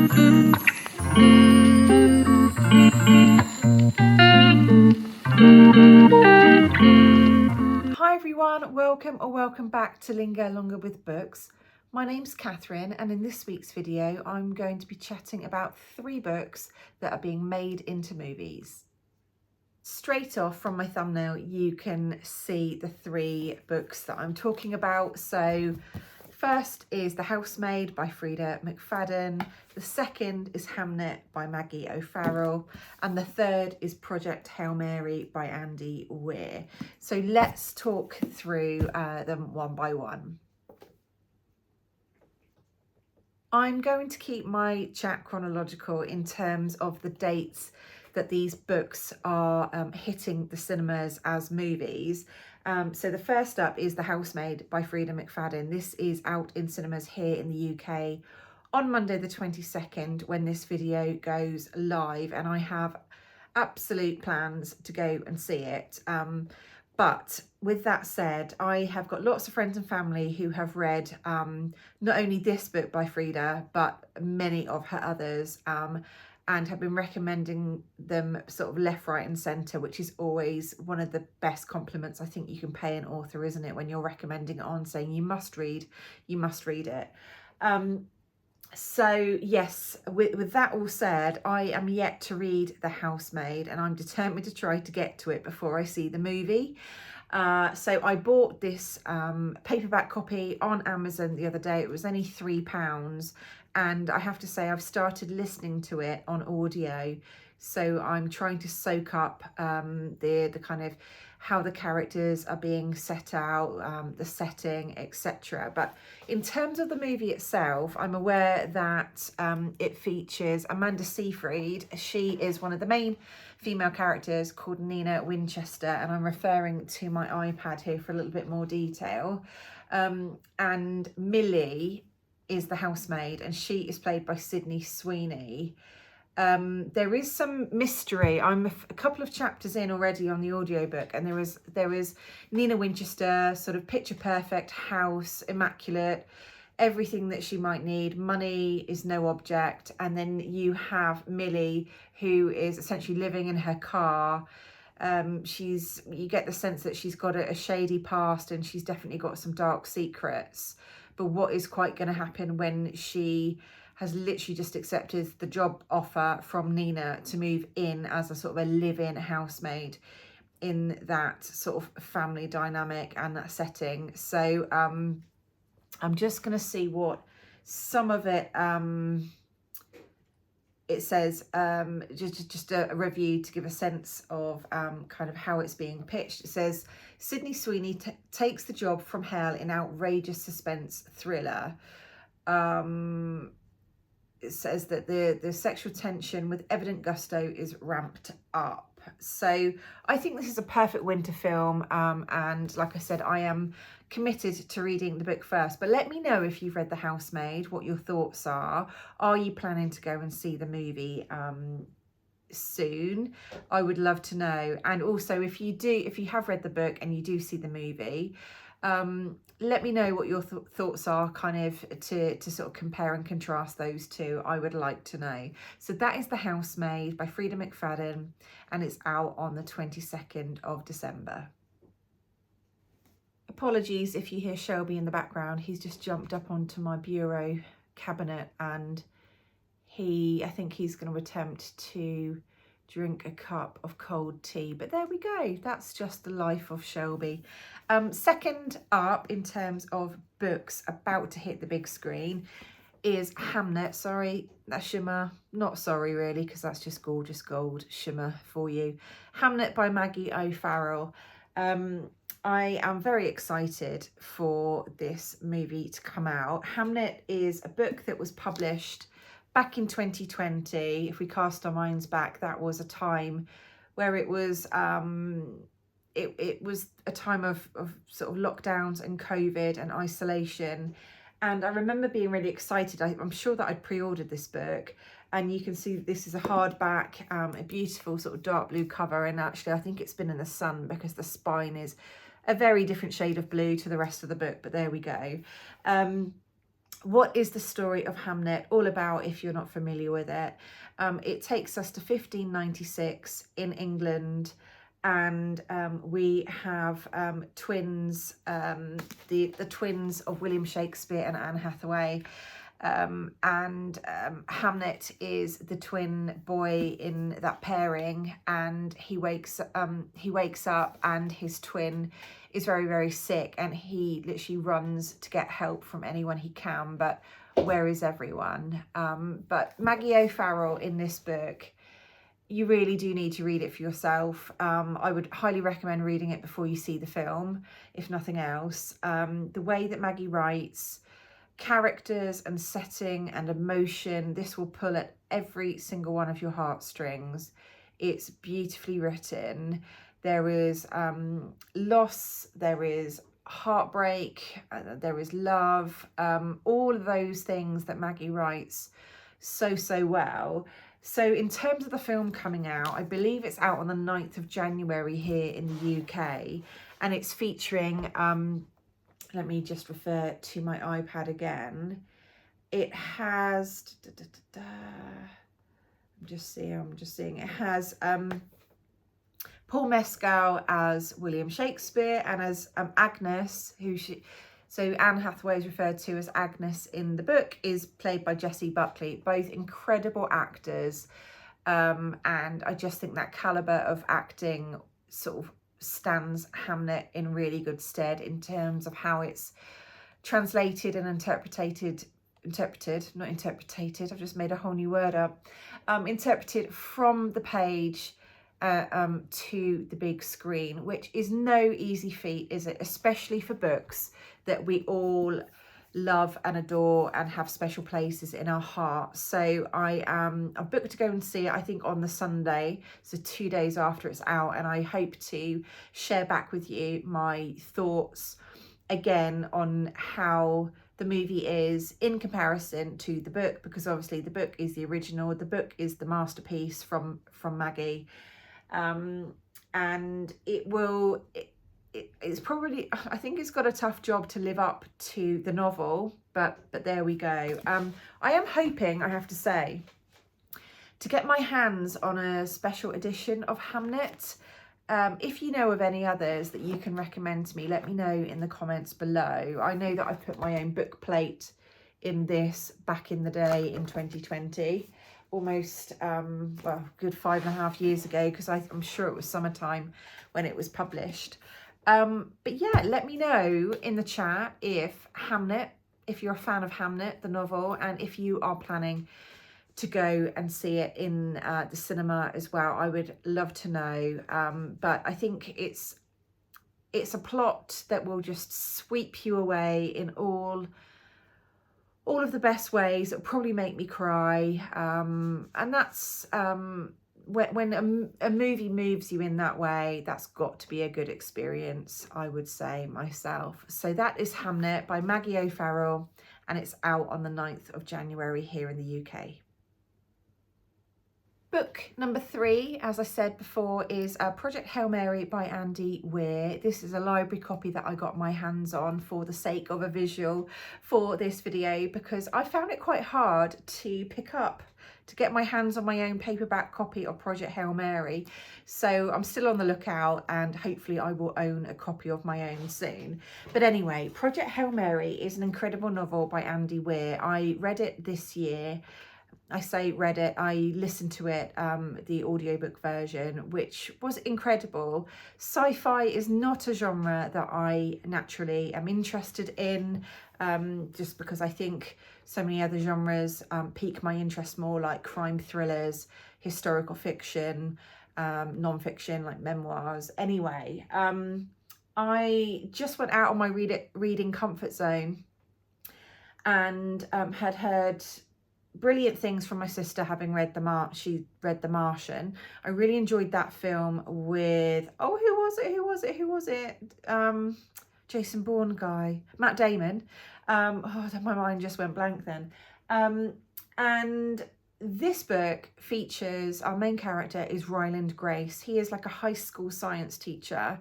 Hi everyone, welcome back to Linger Longer with Books. My name's Catherine, and in this week's video I'm going to be chatting about 3 books that are being made into movies. Straight off from my thumbnail you can see the 3 books that I'm talking about. So first is The Housemaid by Freida McFadden, the second is Hamnet by Maggie O'Farrell, and the third is Project Hail Mary by Andy Weir. So let's talk through them one by one. I'm going to keep my chat chronological in terms of the dates that these books are hitting the cinemas as movies. So the first up is The Housemaid by Freida McFadden. This is out in cinemas here in the UK on Monday the 22nd when this video goes live, and I have absolute plans to go and see it. But with that said, I have got lots of friends and family who have read not only this book by Freida, but many of her others, and have been recommending them sort of left, right and centre, which is always one of the best compliments I think you can pay an author, isn't it? When you're recommending it on, saying you must read it. So yes, with that all said, I am yet to read The Housemaid, and I'm determined to try to get to it before I see the movie. So I bought this paperback copy on Amazon the other day. It was only £3, and I have to say I've started listening to it on audio. So I'm trying to soak up the kind of how the characters are being set out, the setting, etc. But in terms of the movie itself, I'm aware that it features Amanda Seyfried. She is one of the main female characters, called Nina Winchester, and I'm referring to my iPad here for a little bit more detail. And Millie is the housemaid, and she is played by Sydney Sweeney. There is some mystery. I'm a couple of chapters in already on the audiobook, and there is Nina Winchester, sort of picture perfect house, immaculate, everything that she might need. Money is no object. And then you have Millie, who is essentially living in her car. You get the sense that she's got a shady past, and she's definitely got some dark secrets. But what is quite going to happen when she has literally just accepted the job offer from Nina to move in as a sort of a live-in housemaid in that sort of family dynamic and that setting. So I'm just going to see what some of it it says, just a review to give a sense of kind of how it's being pitched. It says, Sydney Sweeney takes the job from hell in outrageous suspense thriller. It says that the sexual tension with evident gusto is ramped up. So I think this is a perfect winter film, and like I said, I am committed to reading the book first. But let me know if you've read The Housemaid, what your thoughts are. Are you planning to go and see the movie soon? I would love to know. And also, if you have read the book and you do see the movie, let me know what your thoughts are, kind of to sort of compare and contrast those two. I would like to know. So that is The Housemaid by Freida McFadden, and it's out on the 22nd of December. Apologies if you hear Shelby in the background. He's just jumped up onto my bureau cabinet, and I think he's going to attempt to drink a cup of cold tea. But there we go. That's just the life of Shelby. Second up in terms of books about to hit the big screen is Hamnet. Sorry, that's shimmer. Not sorry really, because that's just gorgeous gold shimmer for you. Hamnet by Maggie O'Farrell. I am very excited for this movie to come out. Hamnet is a book that was published back in 2020. If we cast our minds back, that was a time where it was it was a time of sort of lockdowns and COVID and isolation. And I remember being really excited. I'm sure that I'd pre-ordered this book, and you can see this is a hardback, a beautiful sort of dark blue cover. And actually I think it's been in the sun because the spine is a very different shade of blue to the rest of the book, but there we go. what is the story of Hamnet all about if you're not familiar with it? It takes us to 1596 in England, and we have twins, the twins of William Shakespeare and Anne Hathaway. Hamnet is the twin boy in that pairing, and he wakes up and his twin is very, very sick, and he literally runs to get help from anyone he can, but where is everyone? But Maggie O'Farrell in this book, you really do need to read it for yourself. I would highly recommend reading it before you see the film, if nothing else. The way that Maggie writes, characters and setting and emotion, this will pull at every single one of your heartstrings. It's beautifully written. There is loss, there is heartbreak, there is love, all of those things that Maggie writes so well. So in terms of the film coming out, I believe it's out on the 9th of January here in the UK, and it's featuring let me just refer to my iPad again. It has, I'm just seeing, it has Paul Mescal as William Shakespeare, and as Agnes, so Anne Hathaway is referred to as Agnes in the book, is played by Jessie Buckley. Both incredible actors, and I just think that calibre of acting sort of stands Hamnet in really good stead in terms of how it's translated and interpreted, I've just made a whole new word up, interpreted from the page to the big screen, which is no easy feat, is it? Especially for books that we all love and adore and have special places in our hearts. So I'm booked to go and see it, I think on the Sunday, so 2 days after it's out, and I hope to share back with you my thoughts again on how the movie is in comparison to the book, because obviously the book is the original, the book is the masterpiece from Maggie, and it's probably, I think it's got a tough job to live up to the novel, but there we go. I am hoping, I have to say, to get my hands on a special edition of Hamnet. If you know of any others that you can recommend to me, let me know in the comments below. I know that I put my own book plate in this back in the day in 2020, almost, well, good 5.5 years ago, because I'm sure it was summertime when it was published. But yeah, let me know in the chat if you're a fan of Hamnet, the novel, and if you are planning to go and see it in the cinema as well. I would love to know. But I think it's a plot that will just sweep you away in all of the best ways. It'll probably make me cry. And that's when a movie moves you in that way, that's got to be a good experience, I would say myself. So that is Hamnet by Maggie O'Farrell, and it's out on the 9th of January here in the UK. Book number 3, as I said before, is Project Hail Mary by Andy Weir. This is a library copy that I got my hands on for the sake of a visual for this video, because I found it quite hard to pick up, to get my hands on my own paperback copy of Project Hail Mary. So I'm still on the lookout, and hopefully I will own a copy of my own soon. But anyway, Project Hail Mary is an incredible novel by Andy Weir. I read it this year. I say read it, I listened to it, the audiobook version, which was incredible. Sci-fi is not a genre that I naturally am interested in, just because I think so many other genres pique my interest more, like crime thrillers, historical fiction, non-fiction, like memoirs. Anyway, I just went out on my reading comfort zone, and had heard brilliant things from my sister, having read she read The Martian. I really enjoyed that film with, oh, who was it? Jason Bourne guy, Matt Damon. Oh, my mind just went blank then. And this book features, our main character is Ryland Grace. He is like a high school science teacher.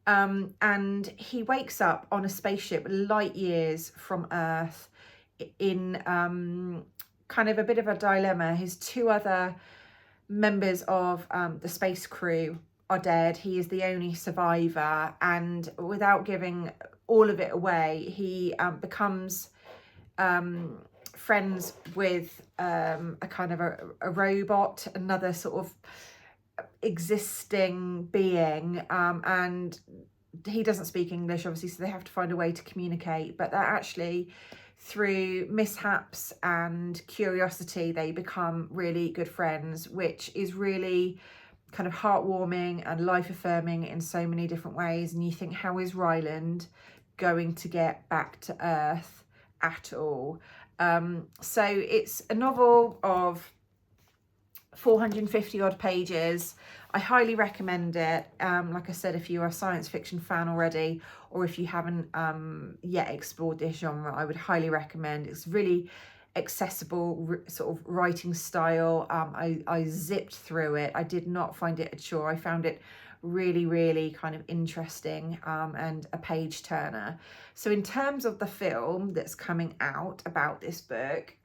And he wakes up on a spaceship light years from Earth in kind of a bit of a dilemma. His two other members of the space crew are dead. He is the only survivor, and without giving all of it away, he becomes friends with a kind of a robot, another sort of existing being, and he doesn't speak English, obviously, so they have to find a way to communicate. But that actually, through mishaps and curiosity, they become really good friends, which is really kind of heartwarming and life-affirming in so many different ways. And you think, how is Ryland going to get back to Earth at all? So it's a novel of 450 odd pages. I highly recommend it. Like I said, if you're a science fiction fan already, or if you haven't yet explored this genre, I would highly recommend. It's really accessible sort of writing style. I zipped through it. I did not find it a chore. I found it really kind of interesting, and a page turner. So in terms of the film that's coming out about this book,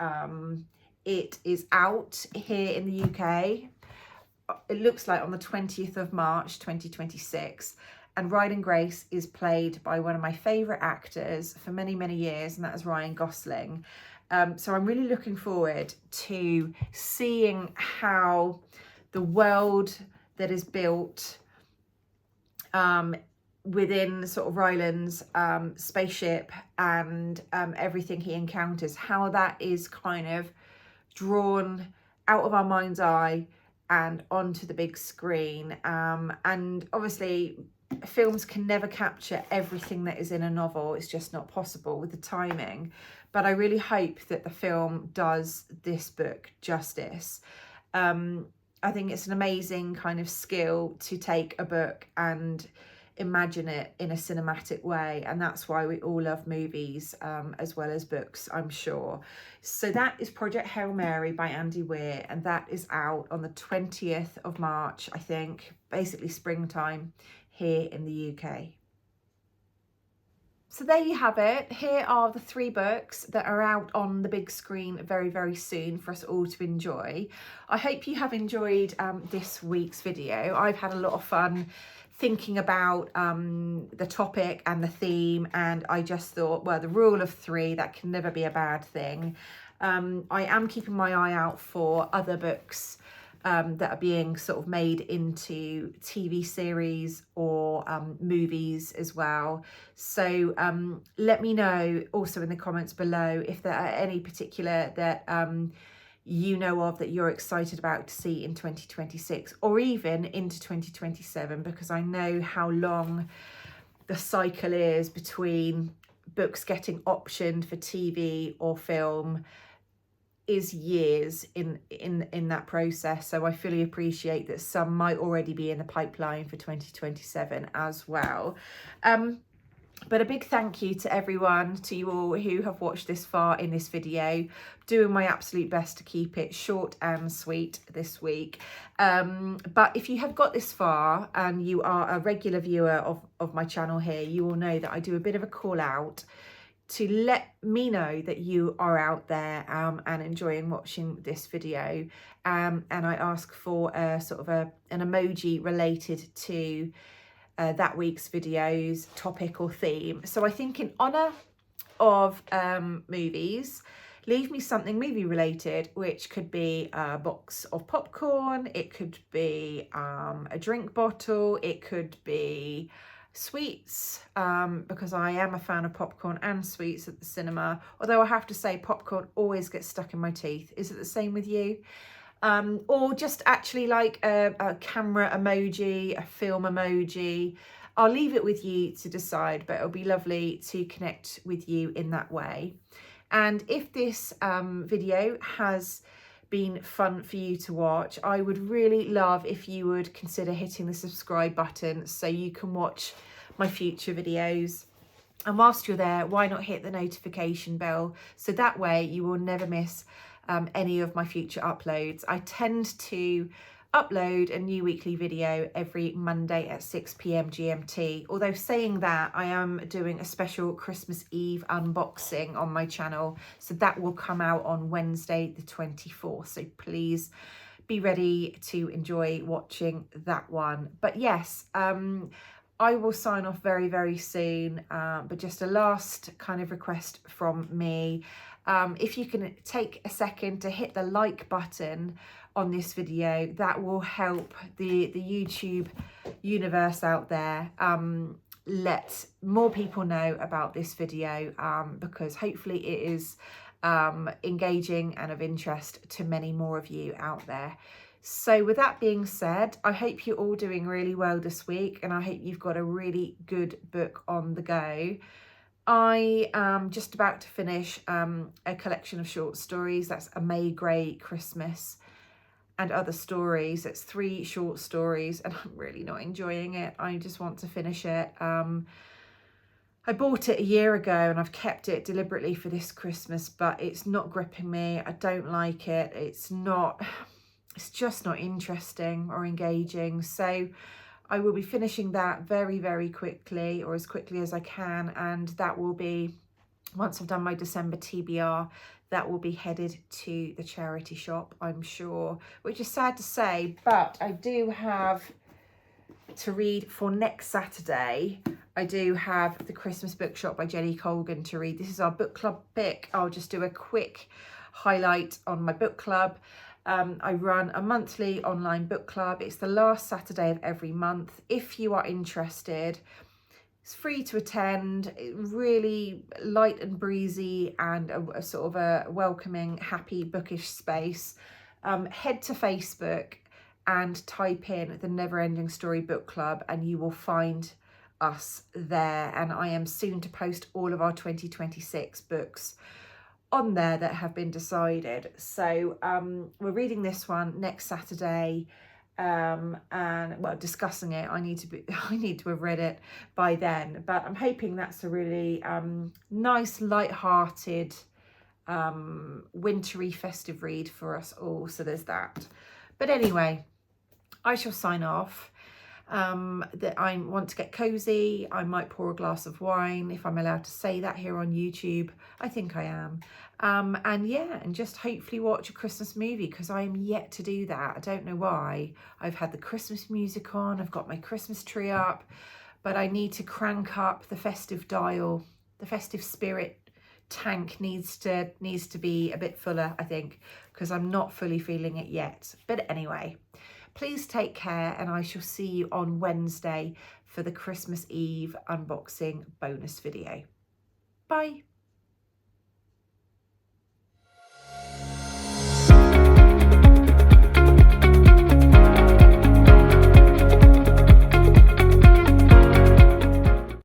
it is out here in the UK. It looks like on the 20th of March 2026, and Ryland Grace is played by one of my favourite actors for many years, and that is Ryan Gosling. So I'm really looking forward to seeing how the world that is built within sort of Ryland's spaceship and everything he encounters, how that is kind of drawn out of our mind's eye and onto the big screen. And obviously films can never capture everything that is in a novel. It's just not possible with the timing. But I really hope that the film does this book justice. I think it's an amazing kind of skill to take a book and imagine it in a cinematic way, and that's why we all love movies as well as books, I'm sure. So that is Project Hail Mary by Andy Weir, and that is out on the 20th of March, I think, basically springtime here in the UK. So there you have it. Here are the 3 books that are out on the big screen very soon for us all to enjoy. I hope you have enjoyed this week's video. I've had a lot of fun thinking about the topic and the theme, and I just thought, well, the rule of 3, that can never be a bad thing. I am keeping my eye out for other books that are being sort of made into TV series or movies as well. So let me know also in the comments below if there are any particular that you know of that you're excited about to see in 2026 or even into 2027, because I know how long the cycle is between books getting optioned for TV or film is years in that process. So I fully appreciate that some might already be in the pipeline for 2027 as well. But a big thank you to everyone, to you all who have watched this far in this video. Doing my absolute best to keep it short and sweet this week. But if you have got this far and you are a regular viewer of my channel here, you will know that I do a bit of a call out to let me know that you are out there and enjoying watching this video. And I ask for a sort of an emoji related to that week's video's topic or theme. So I think in honour of movies, leave me something movie related, which could be a box of popcorn, it could be a drink bottle, it could be sweets, because I am a fan of popcorn and sweets at the cinema, although I have to say popcorn always gets stuck in my teeth. Is it the same with you? Or just actually like a camera emoji, a film emoji. I'll leave it with you to decide, but it'll be lovely to connect with you in that way. And if this video has been fun for you to watch, I would really love if you would consider hitting the subscribe button so you can watch my future videos. And whilst you're there, why not hit the notification bell so that way you will never miss any of my future uploads. I tend to upload a new weekly video every Monday at 6 p.m. GMT. Although saying that, I am doing a special Christmas Eve unboxing on my channel, so that will come out on Wednesday the 24th, so please be ready to enjoy watching that one. But yes, I will sign off very, very soon, but just a last kind of request from me. If you can take a second to hit the like button on this video, that will help the YouTube universe out there let more people know about this video, because hopefully it is engaging and of interest to many more of you out there. So with that being said, I hope you're all doing really well this week, and I hope you've got a really good book on the go. I am just about to finish a collection of short stories. That's A May Gray Christmas and Other Stories. It's 3 short stories, and I'm really not enjoying it. I just want to finish it. I bought it a year ago and I've kept it deliberately for this Christmas, but it's not gripping me. I don't like it. It's just not interesting or engaging. So I will be finishing that very, very quickly, or as quickly as I can. And that will be, once I've done my December TBR, that will be headed to the charity shop, I'm sure, which is sad to say, but I do have to read for next Saturday. I do have The Christmas Bookshop by Jenny Colgan to read. This is our book club pick. I'll just do a quick highlight on my book club. I run a monthly online book club. It's the last Saturday of every month. If you are interested, it's free to attend, really light and breezy, and a sort of a welcoming, happy, bookish space. Head to Facebook and type in the Neverending Story Book Club and you will find us there. And I am soon to post all of our 2026 books on there that have been decided. So we're reading this one next Saturday, and well, discussing it. I need to have read it by then, but I'm hoping that's a really nice, light-hearted, wintry, festive read for us all. So there's that. But anyway, I shall sign off. That I want to get cozy. I might pour a glass of wine, if I'm allowed to say that here on YouTube. I think I am. And yeah, and just hopefully watch a Christmas movie, because I am yet to do that. I don't know why. I've had the Christmas music on, I've got my Christmas tree up, but I need to crank up the festive dial. The festive spirit tank needs to be a bit fuller, I think, because I'm not fully feeling it yet. But anyway, please take care, and I shall see you on Wednesday for the Christmas Eve unboxing bonus video. Bye.